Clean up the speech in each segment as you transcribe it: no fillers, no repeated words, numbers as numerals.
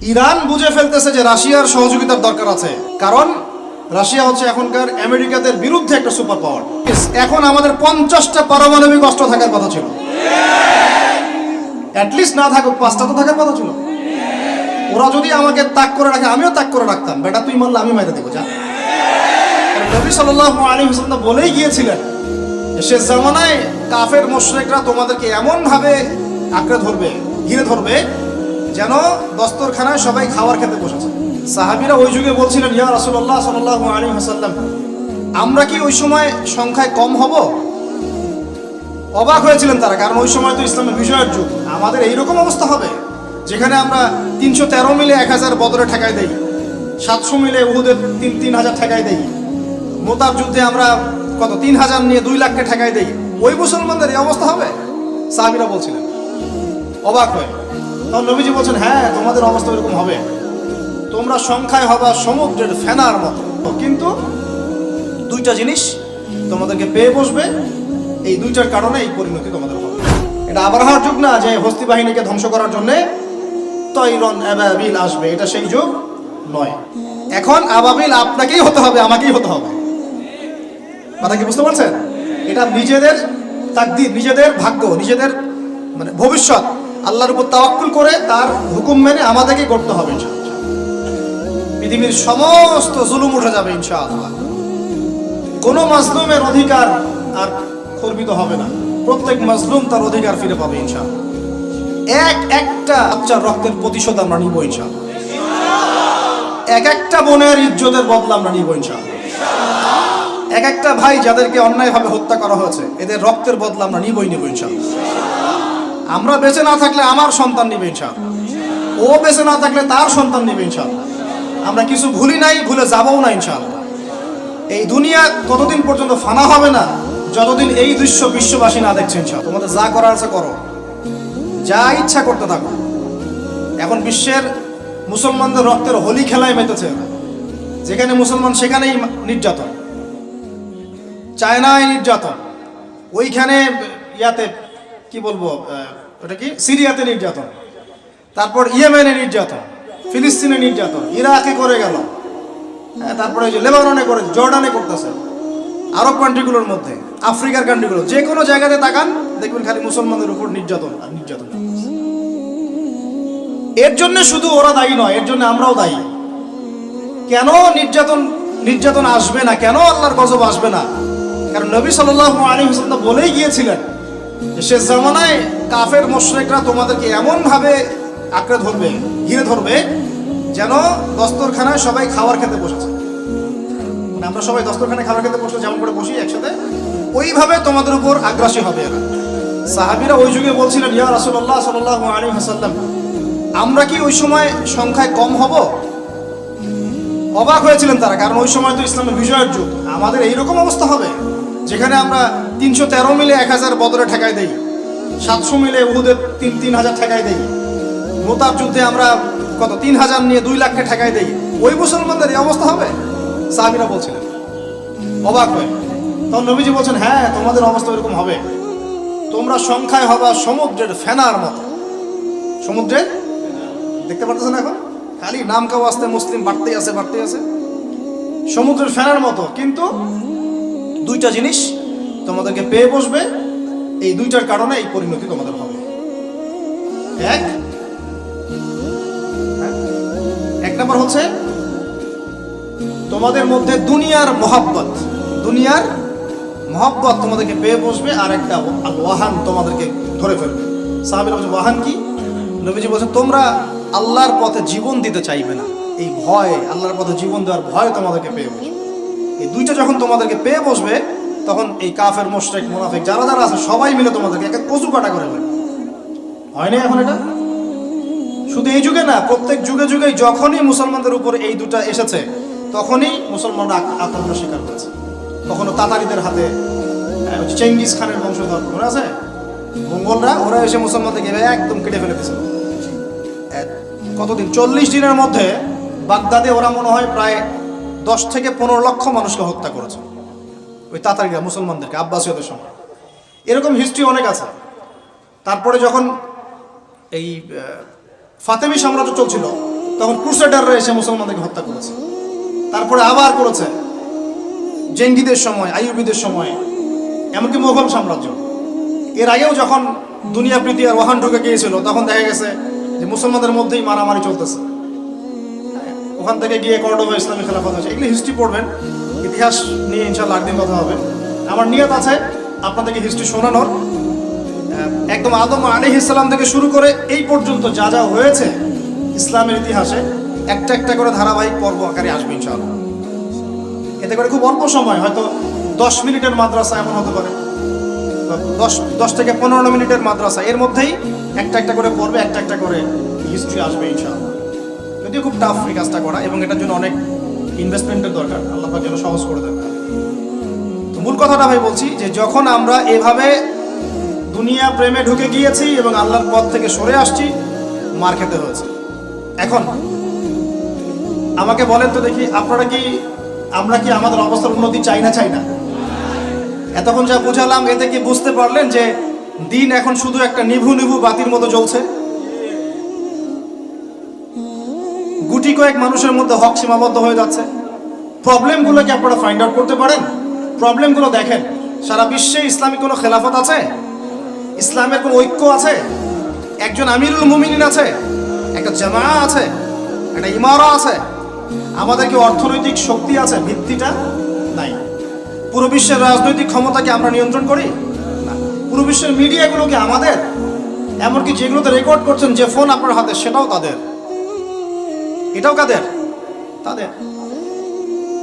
Iran বুঝে ফেলতেছে যে রাশিয়ার সহযোগিতার দরকার আছে, কারণ রাশিয়া হচ্ছে এখনকার আমেরিকাদের বিরুদ্ধে একটা সুপার পাওয়ার। এখন আমাদের 50টা পারমাণবিক অস্ত্র থাকার কথা ছিল, অ্যাটলিস্ট না থাকুক 5টা তো থাকার কথা ছিল। ওরা যদি আমাকে তাক করে রাখে আমিও তাক করে রাখতাম, বেটা তুই মারলে আমি মেরে দেবো যা। নবী সাল্লাল্লাহু আলাইহি ওয়াসাল্লাম বলেই গিয়েছিলেন শেষ জামানায় কাফের মুশরিকরা তোমাদেরকে এমন ভাবে আঁকড়ে ধরবে, ঘিরে ধরবে যেন দস্তরখানায় সবাই খাবার খেতে বসেছে। সাহাবীরা ওই যুগে বলছিলেন, ইয়া রাসূলুল্লাহ সাল্লাল্লাহু আলাইহি ওয়াসাল্লাম, আমরা কি ওই সময় সংখ্যায় কম হব? অবাক হয়েছিলেন তারা, কারণ ওই সময় তো ইসলামের বিজয়ের যুগ। আমাদের এইরকম অবস্থা হবে যেখানে আমরা 313 মিলে 1000 বদরে ঠেকাই দেই, 700 মিলে উহুদের 3000 ঠেকাই দেই, মোতার যুদ্ধে আমরা কত 3000 নিয়ে 2 লাখকে ঠেকাই দেই। ওই মুসলমানদের এই অবস্থা হবে? সাহাবীরা বলছিলেন অবাক হয়ে। তখন নবীজি বলছেন, হ্যাঁ তোমাদের অবস্থা এরকম হবে, তোমরা সংখ্যায় হবা সমুদ্রের ফেনার মতো, কিন্তু 2টা জিনিস তোমাদেরকে পেয়ে বসবে, এই 2টার কারণে এই পরিণতি তোমাদের হবে। এটা আবরাহার যুগ না যে হস্তি বাহিনীকে ধ্বংস করার জন্য তৈরন আবাবিল আসবে, এটা সেই যুগ নয়। এখন আবাবিল আপনাকেই হতে হবে, আমাকেই হতে হবে। কথা কি বুঝতে পারছেন? এটা নিজেদের তাকদীর, নিজেদের ভাগ্য, নিজেদের মানে ভবিষ্যৎ আল্লাহর উপর তাওয়াক্কুল করে তার হুকুম মেনে আমাদেরকে করতে হবে ইনশাআল্লাহ। পৃথিবীর সমস্ত জুলুম উঠে যাবে ইনশাআল্লাহ। কোনো মাজলুমের অধিকার আর খর্বিত হবে না, প্রত্যেক মাজলুম তার অধিকার ফিরে পাবে ইনশাআল্লাহ। একটা বাচ্চার রক্তের প্রতিশোধ আমরা নিব ইনশাআল্লাহ। একটা বোনের ইজ্জতের বদলা আমরা নিব ইনশাআল্লাহ। একটা ভাই যাদেরকে অন্যায়ভাবে হত্যা করা হয়েছে এদের রক্তের বদলা আমরা নিব ইনশাআল্লাহ। আমরা বেঁচে না থাকলে আমার সন্তান নিবে ইনশাআল্লাহ, ও বেঁচে না থাকলে তার সন্তান নিবে ইনশাআল্লাহ। আমরা কিছু ভুলি নাই, ভুলে যাবও না ইনশাআল্লাহ। এই দুনিয়া ততদিন পর্যন্ত ফানা হবে না যতদিন এই দৃশ্য বিশ্ববাসী না দেখছে ইনশাআল্লাহ। তোমাদের যা করার আছে করো, যা ইচ্ছা করতে থাকো। এখন বিশ্বের মুসলমানদের রক্তের হোলি খেলায় মেতেছে, যেখানে মুসলমান সেখানেই নির্যাতন, চায়নায় নির্যাতন, ওইখানে ইয়াতে কি বলবো ওটা কি সিরিয়াতে নির্যাতন, তারপর ইয়েমেনে নির্যাতন, ফিলিস্তিনে নির্যাতন, ইরাকে করে গেল, তারপরে ওই যে লেবাননে করে, জর্ডানে করতেছে, আরব কান্ট্রিগুলোর মধ্যে, আফ্রিকার কান্ট্রিগুলো, যে কোনো জায়গাতে তাকান দেখবেন খালি মুসলমানদের উপর নির্যাতন আর নির্যাতন। এর জন্য শুধু ওরা দায়ী নয়, এর জন্য আমরাও দায়ী। কেন নির্যাতন আসবে না, কেন আল্লাহর গজব আসবে না? কারণ নবী সাল্লাল্লাহু আলাইহি ওয়াসাল্লাম বলেই গিয়েছিলেন শেষ জামানায় কাফের মুশরিকরা তোমাদেরকে এমন ভাবে আঁকড়ে ধরবে, ঘিরে ধরবে যেন দস্তরখানায় সবাই খাবার খেতে বসেছে। মানে আমরা সবাই দস্তরখানায় খাবার খেতে বসলে যেমন করে বসি একসাথে, ওইভাবে তোমাদের উপর আগ্রাসী হবে এরা। সাহাবীরা ওই যুগে বলছিলেন, ইয়া রাসূলুল্লাহ সাল্লাল্লাহু আলাইহি ওয়াসাল্লাম, আমরা কি ওই সময় সংখ্যায় কম হব? অবাক হয়েছিলেন তারা, কারণ ওই সময় তো ইসলামের বিজয়ের যুগ। আমাদের এইরকম অবস্থা হবে যেখানে আমরা 313 মিলে 1000 বদরে ঠেকাই দেই, 700 মিলে উহুদের 3000 ঠেকাই দেই, মোতার যুদ্ধে আমরা কত 3000 নিয়ে 2 লাখকে ঠেকাই দেই। ওই মুসলমানদের এই অবস্থা হবে? সাহাবীরা বলছিলেন অবাক হয়ে। তখন নবীজি বলছেন, হ্যাঁ তোমাদের অবস্থা এরকম হবে, তোমরা সংখ্যায় হবা সমুদ্রের ফেনার মতো। সমুদ্রে দেখতে পারতেছেন এখন খালি নাম কাও আসতে মুসলিম বাড়তেই আছে, সমুদ্রের ফেনার মতো, কিন্তু 2টা জিনিস তোমাদেরকে পেয়ে বসবে, এই 2টার কারণে এই পরিণতি তোমাদের হবে। এক নম্বর হচ্ছে তোমাদের মধ্যে দুনিয়ার মহব্বত তোমাদেরকে পেয়ে বসবে, আর একটা ওয়াহান তোমাদেরকে ধরে ফেলবে। সাহাবীরা বলছে, ওয়াহান কি? নবীজি বলছেন, তোমরা আল্লাহর পথে জীবন দিতে চাইবে না, এই ভয়, আল্লাহর পথে জীবন দেওয়ার ভয় তোমাদেরকে পেয়ে বসবে। এই 2টা যখন তোমাদেরকে পেয়ে বসবে তখন এই কাফের মুশরিক মুনাফিক যারা আছে সবাই মিলে তোমাদেরকে একটা কচু কাটা করে ফেলবে। হয়নি এখন এটা? শুধু এই যুগে না, প্রত্যেক যুগে যুগে যখনই মুসলমানদের উপর এই 2টা এসেছে তখনই মুসলমানরা আক্রমণের শিকার হয়েছে। কখনো তাতারিদের হাতে, চেঙ্গিস খানের বংশধর মনে আছে, মঙ্গলরা, ওরা এসে মুসলমানদেরকে একদম কেটে ফেলে দিয়েছিল। কতদিন? 40 দিনের মধ্যে বাগদাদে ওরা মনে হয় প্রায় 10 থেকে 15 লক্ষ মানুষকে হত্যা করেছে, ওই তাতারিরা মুসলমানদেরকে, আব্বাসীয়দের সময়। এরকম হিস্ট্রি অনেক আছে। তারপরে যখন এই ফাতেমি সাম্রাজ্য চলছিল তখন ক্রুসেডাররা এসে মুসলমানদেরকে হত্যা করেছে। তারপরে আবার করেছে জেঙ্গিদের সময়, আইয়ুবীদের সময়, এমনকি মোগল সাম্রাজ্য। এর আগেও যখন দুনিয়া প্রীতি আর ওয়াহান ঢুকে গিয়েছিল, তখন দেখা গেছে যে মুসলমানদের মধ্যেই মারামারি চলতেছে। ওখান থেকে গিয়ে কর্ডোবা ইসলামী খেলাফত হয়েছে। এগুলি হিস্ট্রি পড়বেন, ইতিহাস নিয়ে ইনশাল্লাহ একদিন কথা হবে। আমার নিয়ত আছে আপনাদেরকে হিস্ট্রি শোনানোর, একদম আদম আলাইহিস সালাম থেকে শুরু করে এই পর্যন্ত যা যা হয়েছে ইসলামের ইতিহাসে একটা একটা করে ধারাবাহিক পর্ব আকারে আসবে ইনশাআল্লাহ। এতে করে খুব অল্প সময়, হয়তো 10 মিনিটের মাদ্রাসা এমন হতে পারে, 10 থেকে 15 মিনিটের মাদ্রাসা, এর মধ্যেই একটা একটা করে পর্বে একটা একটা করে হিস্ট্রি আসবে ইনশাআল্লাহ। যদিও খুব টাফ এই কাজটা করা, এবং এটার জন্য অনেক ইনভেস্টমেন্টের দরকার, আল্লাহ পাক যেন সহজ করে দেন। তো মূল কথাটা ভাই বলছি যে যখন আমরা এভাবে দুনিয়া প্রেমে ঢুকে গিয়েছি এবং আল্লাহর পথ থেকে সরে আসছি, মার খেতে হয়েছে। এখন আমাকে বলেন তো দেখি, আমরা কি আমাদের অবস্থার উন্নতি চাই না? এতক্ষণ যা বুঝালাম, এতে কি বুঝতে পারলেন যে দিন এখন শুধু একটা নিভু নিভু বাতির মতো জ্বলছে? গুটি কয়েক মানুষের মধ্যে হক সীমাবদ্ধ হয়ে যাচ্ছে। প্রবলেমগুলো কি আপনারা ফাইন্ড আউট করতে পারেন? প্রবলেমগুলো দেখেন। সারা বিশ্বে ইসলামিক কোনো খেলাফত আছে? ইসলামের কোনো ঐক্য আছে? একজন আমিরুল মুমিনিন আছে? একটা জামাআ আছে? একটা ইমারা আছে? আমাদের কি অর্থনৈতিক শক্তি আছে? ভিত্তিটা নাই। পুরো বিশ্বের রাজনৈতিক ক্ষমতাকে আমরা নিয়ন্ত্রণ করি না। পুরো বিশ্বের মিডিয়াগুলো কি আমাদের? এমনকি যেগুলোতে রেকর্ড করছেন, যে ফোন আপনার হাতে, সেটাও তাদের। এটাও কাদের? তাদের।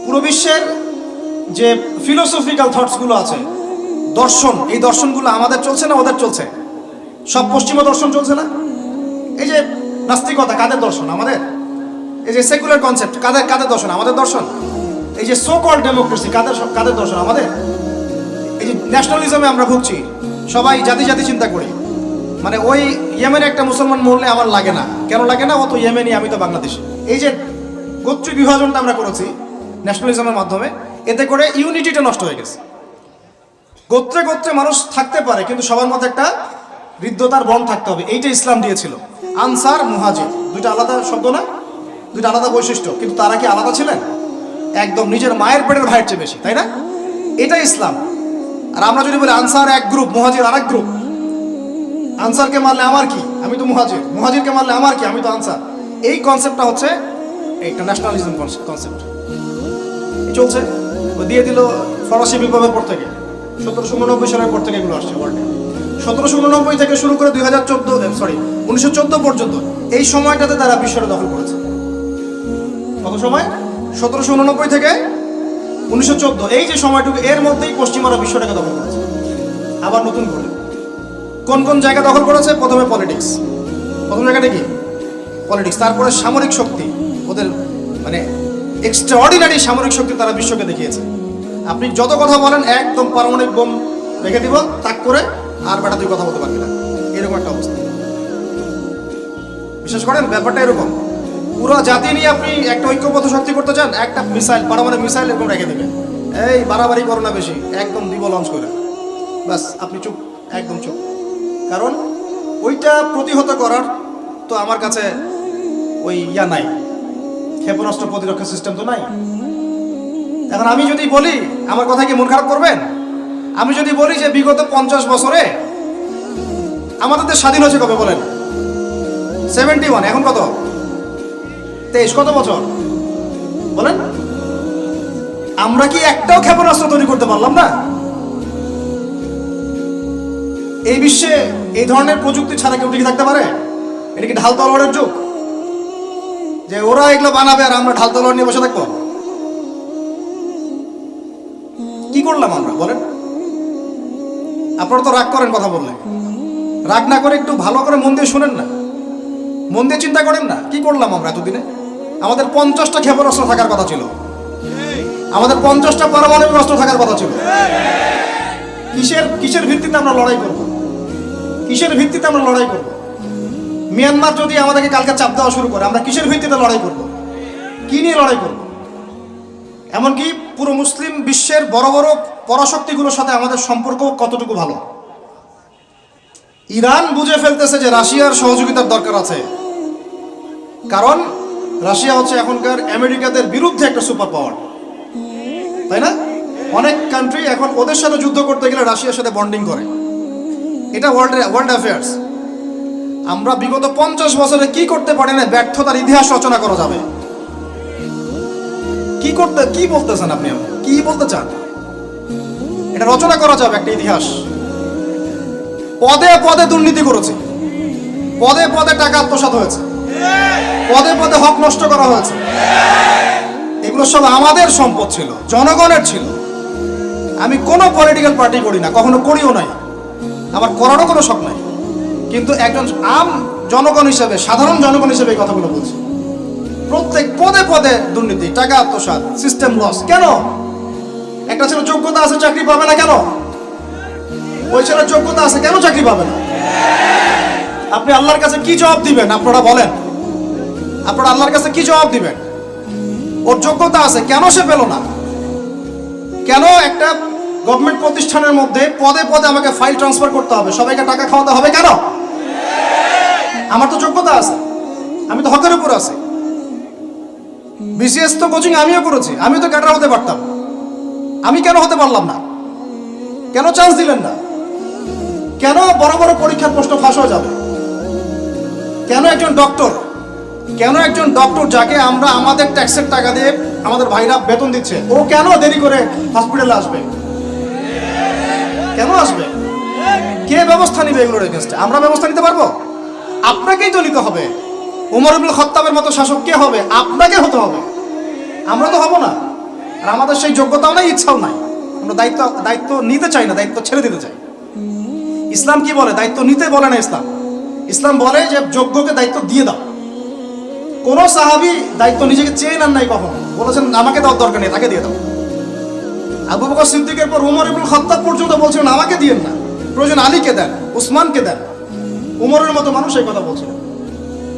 পুরো বিশ্বের যে ফিলোসফিক্যাল থটসগুলো আছে, দর্শন, এই দর্শনগুলো আমাদের চলছে না ওদের চলছে? সব পশ্চিমা দর্শন চলছে না? এই যে নাস্তিকতা, কাদের দর্শন? আমাদের। এই যে সেকুলার কনসেপ্ট, কাদের দর্শন? আমাদের দর্শন। এই যে সো কল্ড ডেমোক্রেসি, কাদের দর্শন? আমাদের। এই যে ন্যাশনালিজমে আমরা ভুগছি, সবাই জাতি চিন্তা করি। মানে ওই ইয়েমেনে একটা মুসলমান মরলে আমার লাগে না, কেন লাগে না? ও তো ইয়েমেনি, আমি তো বাংলাদেশি। এই যে গোত্রীয় বিভাজনটা আমরা করেছি ন্যাশনালিজমের মাধ্যমে, এতে করে ইউনিটিটা নষ্ট হয়ে গেছে। গোত্রে গোত্রে মানুষ থাকতে পারে, কিন্তু সবার মধ্যে একটা হৃদ্যতার বন্ড থাকতে হবে। এইটা ইসলাম দিয়েছিল। আনসার, মুহাজির, দুইটা আলাদা শব্দ না, দুইটা আলাদা বৈশিষ্ট্য, কিন্তু তারা কি আলাদা ছিলেন? একদম নিজের মায়ের পেটের ভাইয়ের চেয়ে বেশি, তাই না? এটা ইসলাম। আর আমরা যদি বলি আনসার এক গ্রুপ, মুহাজির আরেক গ্রুপ, আনসারকে মারলে আমার কি, আমি তো মুহাজির, মুহাজিরকে মারলে আমার কি, আমি তো আনসার, এই কনসেপ্টটা হচ্ছে একটা ন্যাশনালিজম কনসেপ্ট চলছে। দিয়ে দিল ফরাসি বিপ্লবের পর থেকে, 1789 সালের পর থেকে এগুলো আসছে ওয়ার্ল্ডে। 1789 থেকে শুরু করে 1914 পর্যন্ত, এই সময়টাতে তারা বিশ্বটা দখল করেছে। কত সময়? 1789 থেকে 1914, এই যে সময়টুকু, এর মধ্যেই পশ্চিমারা বিশ্বটাকে দখল করেছে। আবার নতুন করে কোন কোন জায়গা দখল করেছে? প্রথমে পলিটিক্স, প্রথম জায়গাটা কি? পলিটিক্স। তারপরে সামরিক শক্তি, ওদের মানে এক্সট্রাঅর্ডিনারি সামরিক শক্তি তারা বিশ্বকে দেখিয়েছে। আপনি যত কথা বলেন, একদম পারমাণবিক বোম রেখে দিব তাক করে, আর বেটা তুই কথা বলতে পারবি না, এরকম একটা অবস্থা। বিশ্বাস করেন ব্যাপারটা এরকম। পুরো জাতি নিয়ে আপনি একটা ঐক্যবদ্ধ শক্তি করতে চান, একটা মিসাইল, পারমাণবিক মিসাইল এরকম রেখে দেবেন, এই বাড়াবাড়ি করো না বেশি, একদম দিব লঞ্চ করে, ব্যাস আপনি চুপ, একদম চুপ। কারণ ওইটা প্রতিহত করার তো আমার কাছে ওই নাই, ক্ষেপণাস্ত্র প্রতিরক্ষা সিস্টেম তো নাই। এখন আমি যদি বলি, আমার কথা কি মন খারাপ করবেন? আমি যদি বলি যে বিগত 50 বছরে আমাদের দেশ স্বাধীন হয়েছে কবে বলেন? 71, এখন কত? 23, কত বছর বলেন? আমরা কি একটাও ক্ষেপণাস্ত্র তৈরি করতে পারলাম না? এই বিশ্বে এই ধরনের প্রযুক্তি ছাড়া কেউ টিকে থাকতে পারে? এটা কি ঢাল তলোয়ারের যুগ, যে ওরা এগুলো বানাবে আর আমরা ঢাল তলোয়ার নিয়ে বসে থাকবো? কি করলাম আমরা বলেন? আপনারা তো রাগ করেন কথা বললে, রাগ না করে একটু ভালো করে মন দিয়ে শুনেন না, মন দিয়ে চিন্তা করেন না। কি করলাম আমরা এতদিনে? আমাদের 50টা ক্ষেপণাস্ত্র থাকার কথা ছিল, আমাদের 50টা পারমাণবিক অস্ত্র থাকার কথা ছিল। কিসের ভিত্তিতে আমরা লড়াই করব? কিসের ভিত্তিতে আমরা লড়াই করব? মিয়ানমার যদি আমাদেরকে কালকে চাপ দেওয়া শুরু করে, আমরা কিসের ভিত্তিতে লড়াই করব? কি নিয়ে লড়াই করব? এমনকি পুরো মুসলিম বিশ্বের বড় বড় পরাশক্তিগুলোর সাথে আমাদের সম্পর্ক কতটুকু ভালো? ইরান বুঝে ফেলতেছে যে রাশিয়ার সহযোগিতার দরকার আছে, কারণ রাশিয়া হচ্ছে এখনকার আমেরিকাদের বিরুদ্ধে একটা সুপার পাওয়ার, তাই না? অনেক কান্ট্রি এখন ওদের সাথে যুদ্ধ করতে গেলে রাশিয়ার সাথে বন্ডিং করে। এটা ওয়ার্ল্ড অ্যাফেয়ার্স। আমরা বিগত 50 বছরে কি করতে পারি না, ব্যর্থতার ইতিহাস রচনা করা যাবে। কি বলতেছেন আপনি? কি বলতে চান? এটা রচনা করা যাবে একটা ইতিহাস। পদে পদে দুর্নীতি করেছে, পদে পদে টাকা আত্মসাৎ হয়েছে, পদে পদে হক নষ্ট করা হয়েছে। এগুলো সব আমাদের সম্পদ ছিল, জনগণের ছিল। আমি কোনো পলিটিক্যাল পার্টি করি না, কখনো করিও নাই, আমার করারও কোনো শখ নাই। কিন্তু একজন আম জনগণ হিসেবে, সাধারণ জনগণ হিসেবে এই কথাগুলো বলছি। প্রত্যেক পদে পদে দুর্নীতি, টাকা আত্মসাৎ, সিস্টেম লস। কেন? একটা ছেলে যোগ্যতা আছে, চাকরি পাবে না কেন? ওই ছেলের যোগ্যতা আছে, কেন চাকরি পাবে না? আপনি আল্লাহর কাছে কি জবাব দিবেন? আপনারা বলেন, আপনারা আল্লাহর কাছে কি জবাব দিবেন? ওর যোগ্যতা আছে, কেন সে পেল না? কেন একটা গভর্নমেন্ট প্রতিষ্ঠানের মধ্যে পদে পদে আমাকে ফাইল ট্রান্সফার করতে হবে, সবাইকে টাকা খাওয়াতে হবে কেন? আমার তো যোগ্যতা আছে, আমি তো হকের উপর আছি। বিসিএস তো কোচিং আমিও করেছি, আমিও তো ক্যাডার হতে পারতাম, আমি কেন হতে পারলাম না? কেন চান্স দিলেন না? কেন বড় বড় পরীক্ষার প্রশ্ন ফাঁস হয়ে যাবে? কেন একজন ডক্টর যাকে আমরা আমাদের ট্যাক্সের টাকা দিয়ে আমাদের ভাইরা বেতন দিচ্ছে, ও কেন দেরি করে হসপিটালে আসবে? কেন আসবে? কে ব্যবস্থা নিবে এগুলোর এগেইনস্টে? আমরা ব্যবস্থা নিতে পারবো? আপনাকেই তো নিতে হবে। ওমর ইবনুল খাত্তাবের মতো শাসক কে হবে? আপনাকে হতে হবে, আমরা তো হব না। আর আমাদের সেই যোগ্যতাও নাই, ইচ্ছাও নাই। আমরা দায়িত্ব নিতে চাই না, দায়িত্ব ছেড়ে দিতে চাই। ইসলাম কি বলে? দায়িত্ব নিতে বলে না ইসলাম বলে যে যোগ্যকে দায়িত্ব দিয়ে দাও। কোন সাহাবী দায়িত্ব নিজেকে চেয়ে নেন নাই কখনো, বলেছেন আমাকে দেওয়ার দরকার নেই, তাকে দিয়ে দাও। আবু বকর সিদ্দিকের পর ওমর ইবনুল খাত্তাব পর্যন্ত বলছিলেন আমাকে দিয়েন না, প্রয়োজন আলীকে দেন, উসমানকে দেন। ওমরের মতো মানুষ এই কথা বলছিলেন।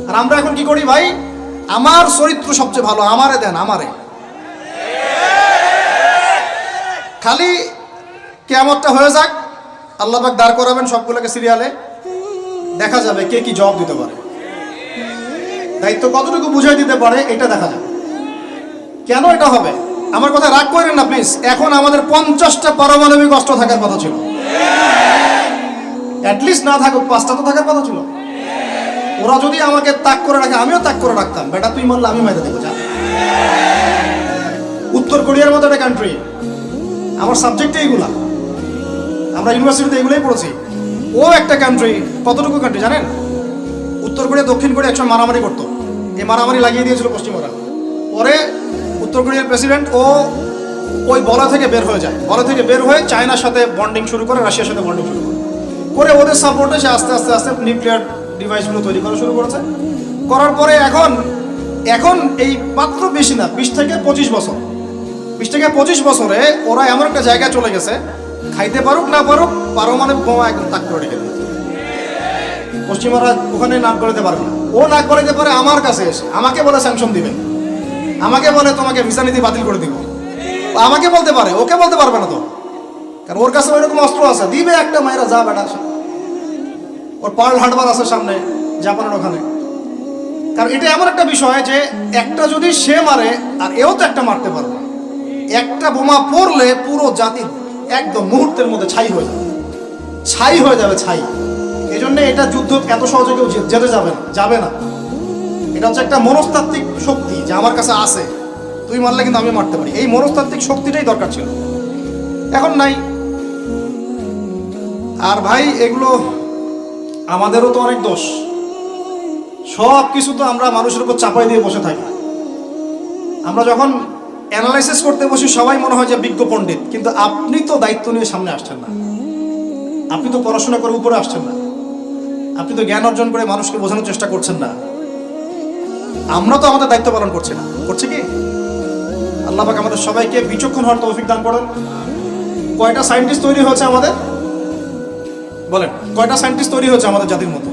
আর আমরা এখন কি করি ভাই? আমার চরিত্র সবচেয়ে ভালো, আমারে দেন, আমারে। খালি কিয়ামতটা হয়ে যাক, আল্লাহ পাক দাঁড় করাবেন সবগুলোকে সিরিয়ালে, দেখা যাবে কে কি জবাব দিতে পারে, দায়িত্ব কতটুকু বুঝাই দিতে পারে, এটা দেখা যাবে। কেন এটা হবে? আমার কথা রাগ করেন না প্লিজ। এখন আমাদের 50টা পারমাণবিক অস্ত্র থাকার কথা ছিল, অ্যাটলিস্ট না থাকুক 5টা তো থাকার কথা ছিল। ওরা যদি আমাকে তাক করে রাখে, আমিও তাক করে রাখতাম। বেটা তুই মারলে আমি মেরে দেবো, যা। উত্তর কোরিয়ার মতো একটা কান্ট্রি, আমার সাবজেক্টে এইগুলা, আমরা ইউনিভার্সিটিতে এগুলোই পড়েছি। ও একটা কান্ট্রি, কতটুকু কান্ট্রি জানেন? উত্তর কোরিয়া দক্ষিণ কোরিয়া একসময় মারামারি করতো, এই মারামারি লাগিয়ে দিয়েছিল পশ্চিমরা। পরে উত্তর কোরিয়ার প্রেসিডেন্ট ওই বলা থেকে বের হয়ে যায়, বলা থেকে বের হয়ে চায়নার সাথে বন্ডিং শুরু করে, রাশিয়ার সাথে বন্ডিং শুরু করে ওদের সাপোর্টে সে আস্তে আস্তে আস্তে নিউক্লিয়ার ডিভাইসগুলো তৈরি করা শুরু করেছে। করার পরে এখন এই মাত্র বেশি না, 20 থেকে 25 বছরে ওরা এমন একটা জায়গায় চলে গেছে, খাইতে পারুক না পারুক পারমাণবিক বোমা একদম তাক করে রেখে দিয়েছে। পশ্চিমারা ওখানে নাক গলাতে পারবে না। ও নাক গলাতে পারে আমার কাছে এসে, আমাকে বলে স্যাংশন দিবে, আমাকে বলে তোমাকে ভিসা নীতি বাতিল করে দিব, আমাকে বলতে পারে, ওকে বলতে পারবে না তো, কারণ ওর কাছে ওইরকম অস্ত্র আছে, দিবে একটা মায়েরা, যা বেটা আসে। ওর পার্ল হার্বার আছে সামনে জাপানের ওখানে। কারণ এটা এমন একটা বিষয় যে একটা যদি সে মারে, আর এও তো একটা মারতে পারবে। একটা বোমা পড়লে পুরো জাতি একদম মুহূর্তের মধ্যে ছাই হয়ে যাবে, ছাই। এই জন্য এটা যুদ্ধ এত সহজে কেউ যেতে যাবে না। এটা হচ্ছে একটা মনস্তাত্ত্বিক শক্তি যে আমার কাছে আছে, তুই মারলে কিন্তু আমি মারতে পারি। এই মনস্তাত্ত্বিক শক্তিটাই দরকার ছিল, এখন নাই। আর ভাই এগুলো আমাদেরও তো অনেক দোষ। সব কিছু তো আমরা মানুষের উপর চাপাই দিয়ে বসে থাকি। আমরা যখন অ্যানালাইসিস করতে বসি সবাই মনে হয় যে বিজ্ঞ পণ্ডিত, কিন্তু আপনি তো দায়িত্ব নিয়ে সামনে আসছেন না, আপনি তো পড়াশোনা করে উপরে আসছেন না, আপনি তো জ্ঞান অর্জন করে মানুষকে বোঝানোর চেষ্টা করছেন না। আমরা তো আমাদের দায়িত্ব পালন করছি না, করছি কি? আল্লাহ পাক আমাদের সবাইকে বিচক্ষণ হওয়ার তৌফিক দান করেন। কয়টা সায়েন্টিস্ট তৈরি হয়েছে আমাদের? বলেন, কয়টা সায়েন্টিস্ট তৈরি হয়েছে আমাদের জাতির মধ্যে?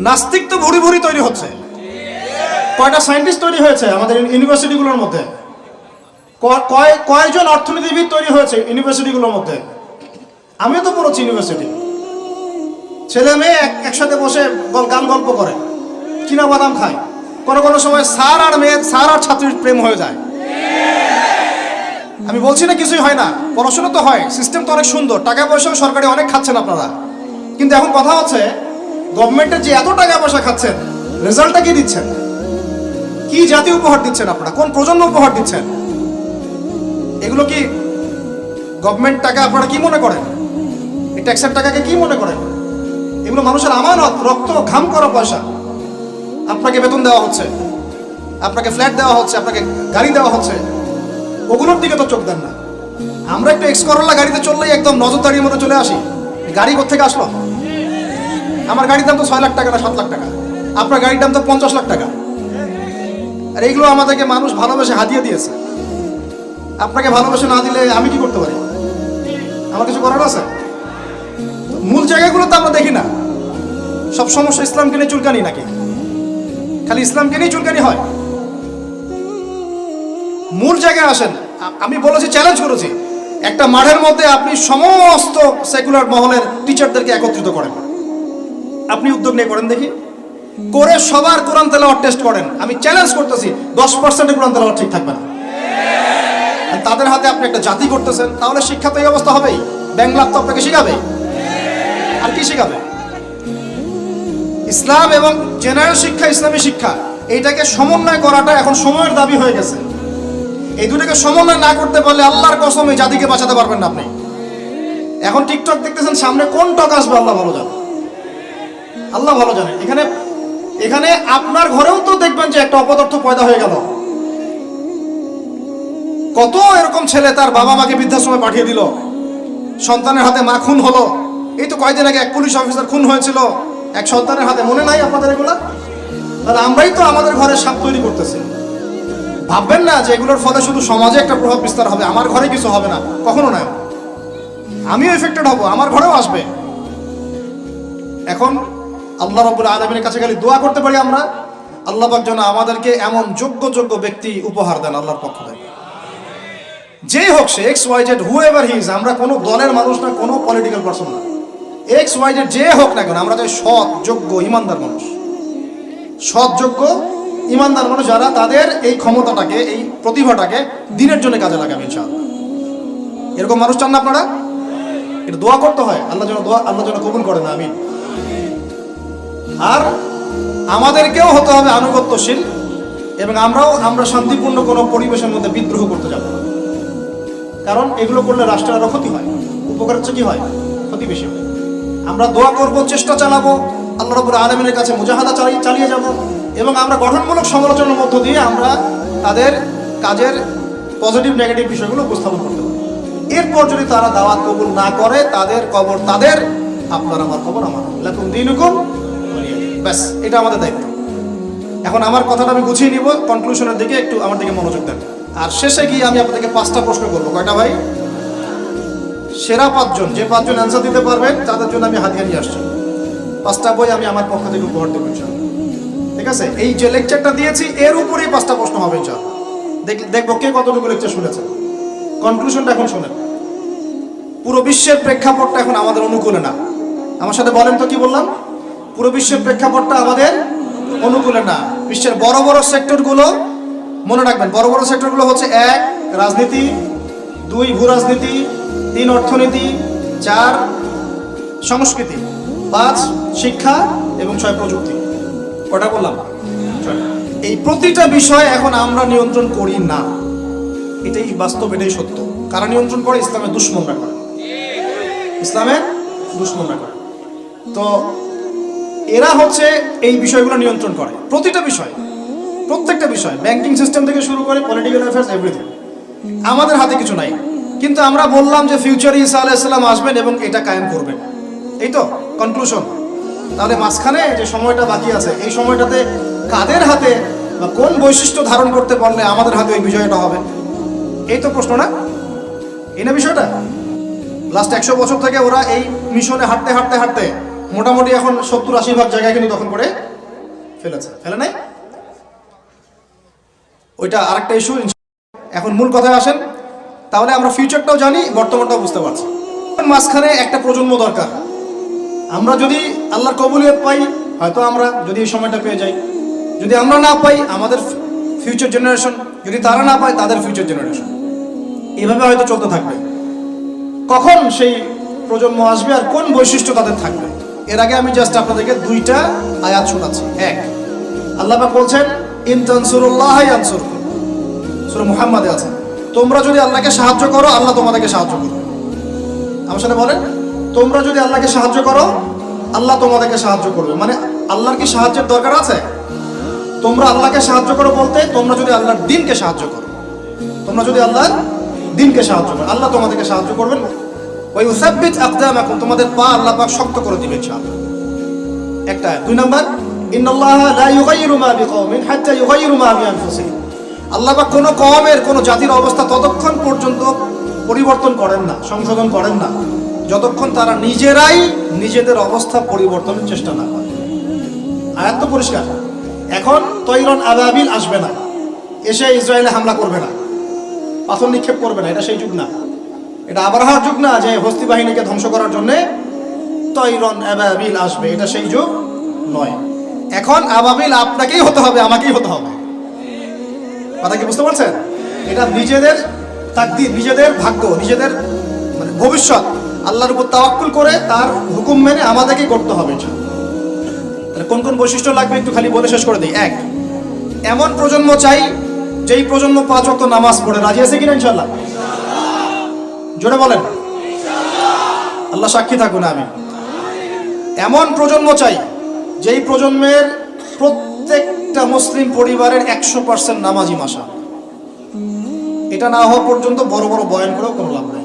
নাস্তিক তো ভুরি ভুরি তৈরি হচ্ছে। কয়টা সায়েন্টিস্ট তৈরি হয়েছে আমাদের ইউনিভার্সিটিগুলোর মধ্যে? কয়জন অর্থনীতিবিদ তৈরি হয়েছে ইউনিভার্সিটিগুলোর মধ্যে? আমিও তো পড়েছি ইউনিভার্সিটি। ছেলে মেয়ে একসাথে বসে গান গল্প করে, বাদাম খায়, কোনো কোনো সময় স্যার আর ছাত্রীর প্রেম হয়ে যায়। আমি বলছি না কিছুই হয় না, পড়াশোনা তো হয়, সিস্টেম তো অনেক সুন্দর, টাকা পয়সাও সরকারি অনেক খাচ্ছেন আপনারা। কিন্তু এখন কথা হচ্ছে গভর্নমেন্টের যে এত টাকা পয়সা খাচ্ছেন, রেজাল্টটা কি দিচ্ছেন? কি জাতীয় উপহার দিচ্ছেন আপনারা? কোন প্রজন্ম উপহার দিচ্ছেন? এগুলো কি গভর্নমেন্ট টাকা আপনারা কি মনে করেন? এই ট্যাক্সের টাকাকে কি মনে করেন? এগুলো মানুষের আমানত, রক্ত ঘাম করা পয়সা। আপনাকে বেতন দেওয়া হচ্ছে, আপনাকে ফ্ল্যাট দেওয়া হচ্ছে, আপনাকে গাড়ি দেওয়া হচ্ছে, ওগুলোর দিকে তো চোখ দেন না। আমরা একটু এক্স করোলা গাড়িতে চললেই একদম নজরদারির মতো চলে আসি। গাড়ি কোত্থেকে আসলো? আমার গাড়ির দাম তো 6 লাখ টাকা না 7 লাখ টাকা, আপনার গাড়ির দাম তো 50 লাখ টাকা। আর এইগুলো আমাদেরকে মানুষ ভালোবেসে হাতিয়ে দিয়েছে। আপনাকে ভালোবেসে না দিলে আমি কি করতে পারি? আমার কিছু করার আছে? মূল জায়গাগুলো তো আমরা দেখি না। সব সমস্যা ইসলামকে নিয়ে চুলকানি নাকি? খালি ইসলামকে নিয়ে চুলকানি হয়? মূল জায়গায় আসেন। আমি বলেছি, চ্যালেঞ্জ করেছি, একটা মাঠের মধ্যে আপনি সমস্ত সেকুলার মহলের টিচারদেরকে একত্রিত করেন। আপনি উদ্যোগ নিয়ে করেন দেখি, করে সবার কোরআন তেলাওয়াত টেস্ট করেন। আমি চ্যালেঞ্জ করতেছি 10% কোরআন তেলাওয়াত ঠিক থাকবে না। তাদের হাতে আপনি একটা জাতি করতেছেন, তাহলে শিক্ষা তো এই অবস্থা হবেই। ব্যাংলাপ তো আপনাকে শিখাবে, আর কি শিখাবে? ইসলাম এবং জেনারেল শিক্ষা, ইসলামী শিক্ষা, এইটাকে সমন্বয় করাটা এখন সময়ের দাবি হয়ে গেছে। এই দুটাকে সমন্বয় না করতে পারলে আল্লাহর কসম এই জাতিকে বাঁচাতে পারবেন না আপনি। এখন টিকটক দেখতেছেন, সামনে কোন টক আসবে আল্লাহ ভালো জানে, আল্লাহ ভালো জানে। এখানে আপনার ঘরেও তো দেখবেন যে একটা অপদার্থ পয়দা হয়ে গেল। কত এরকম ছেলে তার বাবা মাকে বৃদ্ধাশ্রমে পাঠিয়ে দিল, সন্তানের হাতে মা খুন হলো। এই তো কয়েকদিন আগে এক পুলিশ অফিসার খুন হয়েছিল এক সন্তানের হাতে, মনে নাই আপনাদের এগুলা? তাহলে আমরাই তো আমাদের ঘরে সাপ তৈরি করতেছি। ভাববেন না যে এগুলোর ফলে শুধু সমাজে একটা প্রভাব বিস্তার হবে, আমার ঘরে কিছু হবে না, কখনো নয়। আমিও এফেক্টেড হব, আমার ঘরেও আসবে। এখন আল্লাহ রাব্বুল আলামিনের কাছে খালি দোয়া করতে পারি আমরা, আল্লাহ পাক যেন আমাদেরকে এমন যোগ্য ব্যক্তি উপহার দেন আল্লাহর পক্ষ থেকে। যেই হোক সে XYZ, হুএভার হি ইজ, আমরা কোনো দলের মানুষ না, কোনো পলিটিক্যাল পারসন না। XYZ যে হোক না কেন, আমরা চাই সৎ, যোগ্য, ইমানদার মানুষ। সৎ, যোগ্য, ইমানদার মানুষ যারা তাদের এই ক্ষমতাটাকে, এই প্রতিভাটাকে দিনের জন্য কাজে লাগাবে ইনশাআল্লাহ। এরকম মানুষ চান না আপনারা? এটা দোয়া করতে হয়, আল্লাহ যেন কবুল করেন, আমিন। আর আমাদেরকেও হতে হবে আনুগত্যশীল, এবং আমরা শান্তিপূর্ণ কোনো পরিবেশের মধ্যে বিদ্রোহ করতে যাব না। কারণ এগুলো করলে রাষ্ট্রের আরো ক্ষতি হয়, উপকার হচ্ছে কি হয়? ক্ষতি বেশি হয়। আমরা দোয়া করব, চেষ্টা চালাবো, আল্লাহ রাব্বুল আলামিনের কাছে মুজাহাদা চালিয়ে যাব, এবং আমরা গঠনমূলক সমালোচনার মধ্য দিয়ে আমরা তাদের কাজের পজিটিভ নেগেটিভ বিষয়গুলো উপস্থাপন করতে পারি। এরপর যদি তারা দাওয়াত কবুল না করে, তাদের কবর তাদের, আপনার আমার কবর আমার, লাকুম দীনুকুম ওয়ালিয়া দীন। ব্যাস, এটা আমাদের দায়িত্ব। এখন আমার কথাটা আমি গুছিয়ে নিব, কনক্লুশনের দিকে একটু আমার দিকে মনোযোগ দেন। আর শেষে গিয়ে আমি আপনাদেরকে 5টা প্রশ্ন করবো। কয়টা ভাই? সেরা 5 জন, যে 5 জন অ্যান্সার দিতে পারবেন তাদের জন্য আমি হাতিয়ে নিয়ে আসছি। 5টা বই আমি আমার পক্ষ থেকে উপহার দেবো ইনশাআল্লাহ। ঠিক আছে? এই যে লেকচারটা দিয়েছি এর উপরেই 5টা প্রশ্ন হবে ইনশাআল্লাহ। দেখবো কে কতটুকু লেকচার শুনেছে। কনক্লুশনটা এখন শোনেন। পুরো বিশ্বের প্রেক্ষাপটটা এখন আমাদের অনুকূলে না। আমার সাথে বলেন তো, কি বললাম? পুরো বিশ্বের প্রেক্ষাপটটা আমাদের অনুকূলে না। বিশ্বের বড় বড় সেক্টরগুলো মনে রাখবেন, বড় বড় সেক্টরগুলো হচ্ছে 1 রাজনীতি, 2 ভূ রাজনীতি, 3 অর্থনীতি, 4 সংস্কৃতি, 5 শিক্ষা এবং 6 প্রযুক্তি। কটা বললাম? এই প্রতিটা বিষয় এখন আমরা নিয়ন্ত্রণ করি না। এটাই বাস্তব, এটাই সত্য। কারা নিয়ন্ত্রণ করে? ইসলামের দুশমনরা করে। ইসলামের দুশমনরা করে। তো এরা হচ্ছে এই বিষয়গুলো নিয়ন্ত্রণ করে। প্রতিটা বিষয়, প্রত্যেকটা বিষয়, ব্যাংকিং সিস্টেম থেকে শুরু করে পলিটিক্যাল অ্যাফেয়ার্স, এভরিথিং। আমাদের হাতে কিছু নাই, কিন্তু আমরা বললাম যে ফিউচারে ঈসা আলাইহিস সালাম আসবেন এবং এটা কায়েম করবেন। এই তো কনক্লুশন। তাহলে মাঝখানে যে সময়টা বাকি আছে, এই সময়টাতে কাদের হাতে বা কোন বৈশিষ্ট্য ধারণ করতে পারলে আমাদের হাতে ওই বিজয়টা হবে? এই তো প্রশ্ন, না? এই না বিষয়টা? লাস্ট 100 বছর থেকে ওরা এই মিশনে হাঁটতে হাঁটতে হাঁটতে মোটামুটি এখন 70-80% জায়গায় কিন্তু দখল করে ফেলেছে। ফেলে নাই? ওইটা আরেকটা ইস্যু। এখন মূল কথায় আসেন। তাহলে আমরা ফিউচারটাও জানি, বর্তমানটাও বুঝতে পারছি। মাঝখানে একটা প্রজন্ম দরকার। আমরা যদি আল্লাহর কবুলিয়ত পাই, হয়তো আমরা যদি এই সময়টা পেয়ে যাই, যদি আমরা না পাই আমাদের ফিউচার জেনারেশন, যদি তারা না পায় তাদের ফিউচার জেনারেশন, এভাবে হয়তো চলতে থাকবে। কখন সেই প্রজন্ম আসবে আর কোন বৈশিষ্ট্য তাদের থাকবে, এর আগে আমি জাস্ট আপনাদেরকে দুইটা আয়াত শোনাচ্ছি। এক, আল্লাহ পাক বলছেন ইন তানসুরুল্লাহ ইয়ানসুরকুম, সূরা মুহাম্মাদে আছে, তোমরা যদি আল্লাহকে সাহায্য করো আল্লাহ তোমাদেরকে সাহায্য করবে। আমার সাথে বলেন, তোমরা যদি আল্লাহকে সাহায্য করো আল্লাহ তোমাদেরকে সাহায্য করবে। মানে আল্লাহর কি সাহায্যের দরকার আছে? তোমরা আল্লাহকে সাহায্য করো বলতে তোমরা যদি আল্লাহর দ্বীনকে সাহায্য করো, তোমরা যদি আল্লাহর দ্বীনকে সাহায্য করো আল্লাহ তোমাদেরকে সাহায্য করবেন। ওয়া ইউসাব্বিত আকদামাকুম, তোমাদের পা আল্লাহ পাক শক্ত করে দিবেন ইনশাআল্লাহ। একটা। দুই নাম্বার, ইন্নাল্লাহা লা ইউগাইয়িরু মা বিকওমিন হাত্তা ইউগাইয়িরু মা বিআনফুসিহিম, আল্লাহ পাক কোনো কওমের কোনো জাতির অবস্থা ততক্ষণ পর্যন্ত পরিবর্তন করেন না, সংশোধন করেন না, যতক্ষণ তারা নিজেরাই নিজেদের অবস্থা পরিবর্তনের চেষ্টা না করে। আয়াত তো পরিষ্কার। এখন তৈরন আবাবিল আসবে না, এসে ইসরায়েলে হামলা করবে না, পাথর নিক্ষেপ করবে না, এটা সেই যুগ না। এটা আবরাহার যুগ না যে হস্তি বাহিনীকে ধ্বংস করার জন্যে তৈরন আবাবিল আসবে, এটা সেই যুগ নয়। এখন আবাবিল আপনাকেই হতে হবে, আমাকেই হতে হবে। কথা কি বুঝতে পারছেন? এটা নিজেদের তাকদীর, নিজেদের ভাগ্য, নিজেদের মানে ভবিষ্যৎ আল্লাহর উপর তাওয়াক্কুল করে তার হুকুম মেনে আমাদেরকেই করতে হবে। তাহলে কোন কোন বৈশিষ্ট্য লাগবে একটু খালি বলে শেষ করে দিই। এক, এমন প্রজন্ম চাই যেই প্রজন্ম 5 ওয়াক্ত নামাজ পড়ে। রাজি আছে কিনা ইনশাআল্লাহ? জোরে বলেন। আল্লাহ সাক্ষী থাকুন, আমি এমন প্রজন্ম চাই যেই প্রজন্মের প্রত্যেকটা মুসলিম পরিবারের 100% নামাজি মাশা। এটা না হওয়া পর্যন্ত বড় বড় বয়ান করেও কোনো লাভ নেই।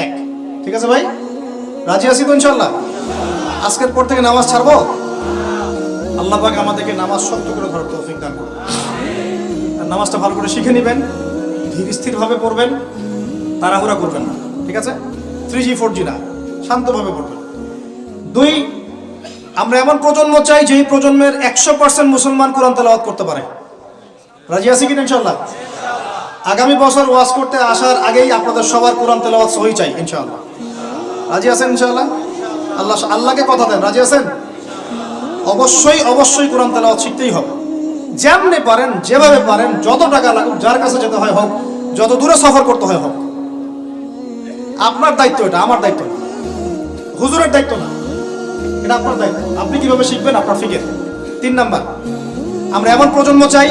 এক, ঠিক আছে ভাই? রাজি আছি তো ইনশাআল্লাহ? আজকের পর থেকে নামাজ ছাড়বো? আল্লাহ পাক আমাদেরকে নামাজ শক্ত করে ধরার তৌফিক দান করুন। আর নামাজটা ভালো করে শিখে নেবেন, ধীর স্থিরভাবে পড়বেন, তাড়াহুড়া করবেন না, ঠিক আছে? 3G 4G না, শান্তভাবে পড়বেন। দুই, আমরা এমন প্রজন্ম চাই যেই প্রজন্মের 100% মুসলমান কোরআন তেলাওয়াত করতে পারে। রাজি আছি কিনা ইনশাআল্লাহ? আগামী বছর ওয়াজ করতে আসার আগেই আপনাদের সবার কোরআন তেলাওয়াত সহি চাই ইনশাআল্লাহ। রাজি আছেন ইনশাআল্লাহ? আল্লাহকে কথা দেন, রাজি আছেন? অবশ্যই অবশ্যই কোরআন তেলাওয়াত শিখতেই হবে। যেমনি পারেন, যেভাবে পারেন, যত টাকা লাগুক, যার কাছে যেতে হয় হোক, যত দূরে সফর করতে হয় হোক, আপনার দায়িত্ব এটা, আমার দায়িত্ব না, হুজুরের দায়িত্ব না, এটা আপনার দায়িত্ব। আপনি কিভাবে শিখবেন আপনার ফিকির। 3 নাম্বার, আমরা এমন প্রজন্ম চাই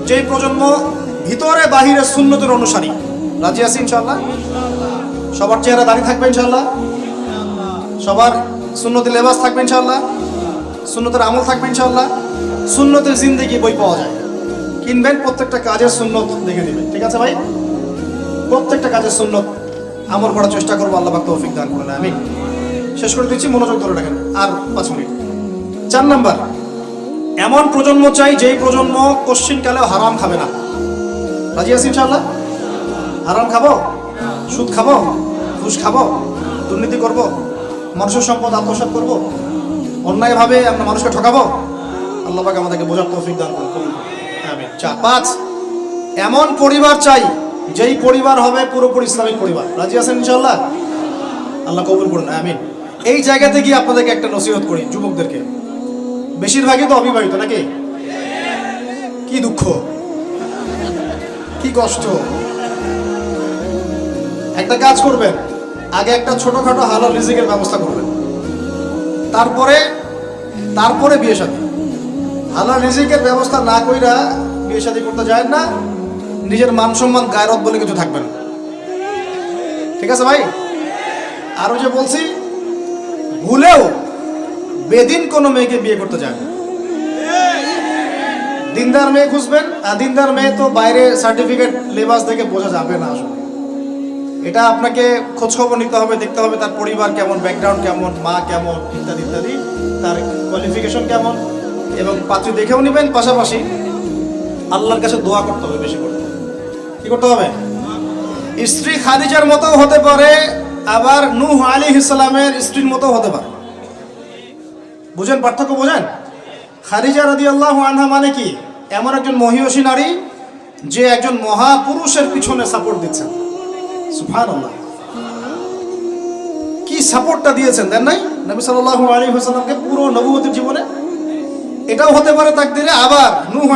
যেই প্রজন্ম ভিতরে বাহিরে সুন্নতের অনুসারী। রাজি আছি ইনশাআল্লাহ? সবার চেহারা দাঁড়িয়ে থাকবে ইনশাআল্লাহ, সবার সুন্নতি লেবাস থাকবে ইনশাআল্লাহ, সুন্নতের আমল থাকবে ইনশাআল্লাহ। সুন্নতের জিন্দেগি বই পাওয়া যায়, কিনবেন, প্রত্যেকটা কাজের সুন্নত দেখে দিবেন, ঠিক আছে ভাই? প্রত্যেকটা কাজের সুন্নত আমল করার চেষ্টা করবো, আল্লাহ পাক তৌফিক দান করুন। আমি শেষ করে দিচ্ছি, মনোযোগ ধরে রাখেন, আর 5 মিনিট। 4 নাম্বার, এমন প্রজন্ম চাই যেই প্রজন্ম কোশ্চিনকালেও হারাম খাবে না। রাজি আছি ইনশাআল্লাহ? হারাম খাবো, সুদ খাবো, ঘুষ খাবো, দুর্নীতি করব, মানুষের সম্পদ আত্মসাৎ করব, অন্যায়ভাবে আমরা মানুষকে ঠকাবো? আল্লাহ পাক আমাদেরকে বোঝার তৌফিক দান করুন। আমিন। 5, এমন পরিবার চাই যেই পরিবার হবে পুরোপুরি ইসলামিক পরিবার। রাজি আছেন ইনশাআল্লাহ? আল্লাহ কবুল করুন, আমিন। এই জায়গাতে গিয়ে আপনাদেরকে একটা নসিহত করি, যুবকদেরকে, বেশিরভাগই তো অবিবাহিত নাকি? কি দুঃখ, কি কষ্ট। একটা কাজ করবেন, আগে একটা ছোটখাটো হালাল রিজিকের ব্যবস্থা করবেন, তারপরে বিয়ে শাদী। হালাল রিজিকের ব্যবস্থা না কইরা বিয়ে শাদী করতে যায় না, নিজের মান সম্মান গায়রত বলে কিছু থাকবে না, ঠিক আছে ভাই? আরো যে বলছি, ভুলেও বেদিন কোনো মেয়েকে বিয়ে করতে যায় না। দিনদার মেয়ে খুঁজবেন, আর দিনদার মেয়ে তো বাইরে সার্টিফিকেট লেবাস দেখে বোঝা যাবে না আসলে। এটা আপনাকে খোঁজখবর নিতে হবে, দেখতে হবে তার পরিবার কেমন, ব্যাকগ্রাউন্ড কেমন, মা কেমন, ইত্যাদি ইত্যাদি, তার কোয়ালিফিকেশন কেমন, এবং পাত্রী দেখেও নেবেন। পাশাপাশি আল্লাহর কাছে দোয়া করতে হবে বেশি করে। কি করতে হবে? স্ত্রী খাদিজার মতো হতে পারে, আবার নূহ আলাইহিস সালামের স্ত্রীর মতো হতে পারে। বুঝেন পার্থক্য? বোঝেন? খাদিজা রাদিয়াল্লাহু আনহা মানে কি? এমন একজন মহিয়সী নারী যে একজন মহাপুরুষের পিছনে সাপোর্ট দিচ্ছেন। সুবহানাল্লাহ, কি সাপোর্টটা দিয়েছেন, দেন নাই? নবী সাল্লাল্লাহু আলাইহি ওয়াসাল্লামকে পুরো নবুয়তের জীবনে। এটাও হতে পারে তাকদিরে, আবার নূহ